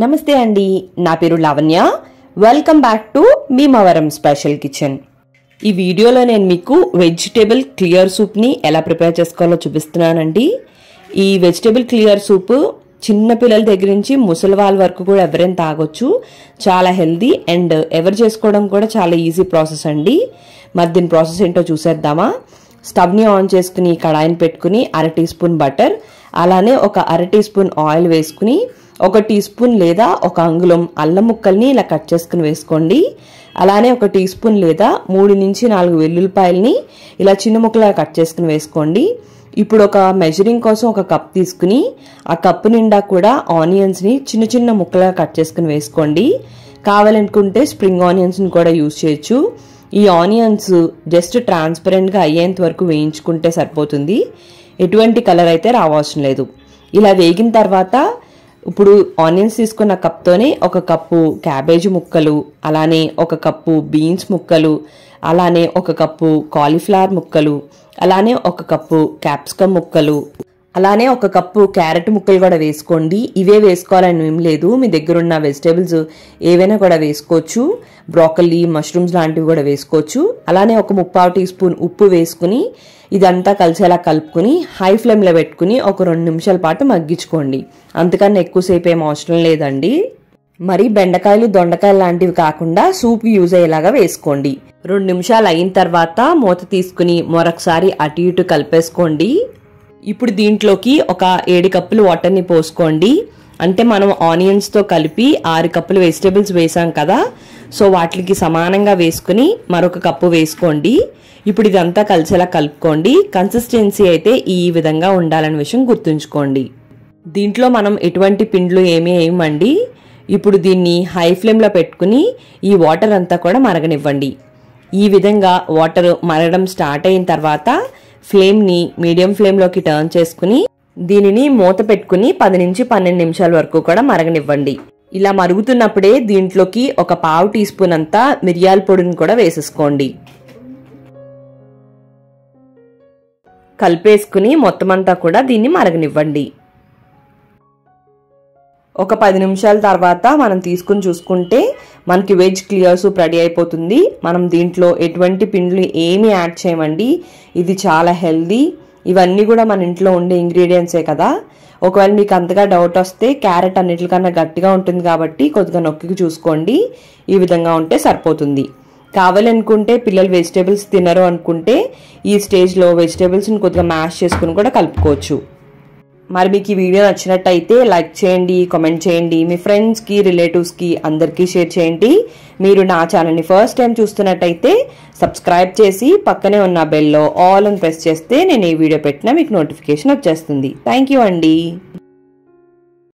నమస్తే అండి, నా పేరు Lavanya. Welcome back to Bhimavaram special kitchen. ఈ వీడియోలో నేను మీకు వెజిటేబుల్ క్లియర్ సూప్ని ఎలా ప్రిపేర్ చేసుకోవాలో చూపిస్తున్నానండి. ఈ వెజిటేబుల్ క్లియర్ సూప్ చిన్న పిల్లల దగ్గర నుంచి ముసలి వాళ్ళ వరకు కూడా ఎవరైనా తాగొచ్చు. చాలా హెల్దీ అండ్ ఎవరు చేసుకోవడం కూడా చాలా ఈజీ ప్రాసెస్ అండి. మరి దీని ప్రాసెస్ ఏంటో చూసేద్దామా. స్టవ్ని ఆన్ చేసుకుని కడాయిని పెట్టుకుని 1/2 టీ స్పూన్ బటర్, అలానే ఒక 1/2 టీ స్పూన్ ఆయిల్ వేసుకుని 1 టీ స్పూన్ లేదా 1 అంగుళం అల్లం ముక్కల్ని ఇలా కట్ చేసుకుని వేసుకోండి. అలానే 1 టీ స్పూన్ లేదా 3 నుంచి 4 వెల్లుల్లిపాయల్ని ఇలా చిన్న ముక్కలుగా కట్ చేసుకుని వేసుకోండి. ఇప్పుడు ఒక మెజరింగ్ కోసం 1 కప్ తీసుకుని ఆ కప్పు నిండా కూడా ఆనియన్స్ని చిన్న చిన్న ముక్కలుగా కట్ చేసుకుని వేసుకోండి. కావాలనుకుంటే స్ప్రింగ్ ఆనియన్స్ని కూడా యూజ్ చేయొచ్చు. ఈ ఆనియన్స్ జస్ట్ ట్రాన్స్పరెంట్గా అయ్యేంత వరకు వేయించుకుంటే సరిపోతుంది. ఎటువంటి కలర్ అయితే రావాల్సిన లేదు. ఇలా వేగిన తర్వాత ఇప్పుడు ఆనియన్స్ తీసుకున్న కప్తోనే 1 కప్పు క్యాబేజీ ముక్కలు, అలానే 1 కప్పు బీన్స్ ముక్కలు, అలానే 1 కప్పు కాలీఫ్లవర్ ముక్కలు, అలానే 1 కప్పు క్యాప్సికమ్ ముక్కలు, అలానే 1 కప్పు క్యారెట్ ముక్కలు కూడా వేసుకోండి. ఇవే వేసుకోవాలని ఏం లేదు, మీ దగ్గర ఉన్న వెజిటేబుల్స్ ఏవైనా కూడా వేసుకోవచ్చు. బ్రోకలీ, మష్రూమ్స్ లాంటివి కూడా వేసుకోవచ్చు. అలానే 1 ముప్పావు టీ స్పూన్ ఉప్పు వేసుకుని ఇదంతా కలిసేలా కలుపుకుని హై ఫ్లేమ్లో పెట్టుకుని 2 నిమిషాల పాటు మగ్గించుకోండి. అంతకన్నా ఎక్కువసేపు ఏం అవసరం లేదండి. మరి బెండకాయలు, దొండకాయలు లాంటివి కాకుండా సూప్ యూజ్ అయ్యేలాగా వేసుకోండి. 2 నిమిషాలు అయిన తర్వాత మూత తీసుకుని మరొకసారి అటు ఇటు కలిపేసుకోండి. ఇప్పుడు దీంట్లోకి ఒక 7 కప్పులు వాటర్ని పోసుకోండి. అంటే మనం ఆనియన్స్తో కలిపి 6 కప్పులు వెజిటేబుల్స్ వేసాం కదా, సో వాటికి సమానంగా వేసుకుని మరొక కప్పు వేసుకోండి. ఇప్పుడు ఇదంతా కలిసేలా కలుపుకోండి. కన్సిస్టెన్సీ అయితే ఈ విధంగా ఉండాలనే విషయం గుర్తుంచుకోండి. దీంట్లో మనం ఎటువంటి పిండ్లు ఏమీ వేయమండి. ఇప్పుడు దీన్ని హై ఫ్లేమ్లో పెట్టుకుని ఈ వాటర్ అంతా కూడా మరగనివ్వండి. ఈ విధంగా వాటర్ మరగడం స్టార్ట్ అయిన తర్వాత ఫ్లేమ్ని మీడియం ఫ్లేమ్లోకి టర్న్ చేసుకుని దీనిని మూత పెట్టుకుని 10 నుంచి 12 నిమిషాల వరకు కూడా మరగనివ్వండి. ఇలా మరుగుతున్నప్పుడే దీంట్లోకి 1/4 టీ స్పూన్ అంతా మిరియాల పొడిని కూడా వేసేసుకోండి. కలిపేసుకుని మొత్తం అంతా కూడా దీన్ని మరగనివ్వండి. ఒక 10 నిమిషాల తర్వాత మనం తీసుకుని చూసుకుంటే మనకి వెజ్ క్లియర్ సూప్ రెడీ అయిపోతుంది. మనం దీంట్లో ఎటువంటి పిండ్లు ఏమీ యాడ్ చేయమండి. ఇది చాలా హెల్దీ. ఇవన్నీ కూడా మన ఇంట్లో ఉండే ఇంగ్రీడియంట్సే కదా. ఒకవేళ మీకు అంతగా డౌట్ వస్తే క్యారెట్ అన్నిటికన్నా గట్టిగా ఉంటుంది కాబట్టి కొద్దిగా నొక్కి చూసుకోండి. ఈ విధంగా ఉంటే సరిపోతుంది. కావాలనుకుంటే పిల్లలు వెజిటేబుల్స్ తినరు అనుకుంటే ఈ స్టేజ్లో వెజిటేబుల్స్ని కొద్దిగా మ్యాష్ చేసుకుని కూడా కలుపుకోవచ్చు. మరి మీకు ఈ వీడియో నచ్చినట్టయితే లైక్ చేయండి, కామెంట్ చేయండి, మీ ఫ్రెండ్స్కి, రిలేటివ్స్కి అందరికీ షేర్ చేయండి. మీరు నా ఛానల్ని ఫస్ట్ టైం చూస్తున్నట్టయితే సబ్స్క్రైబ్ చేసి పక్కనే ఉన్న బెల్లో ఆల్ అని ప్రెస్ చేస్తే నేను ఏ వీడియో పెట్టినా మీకు నోటిఫికేషన్ వచ్చేస్తుంది. థ్యాంక్ యూ అండి.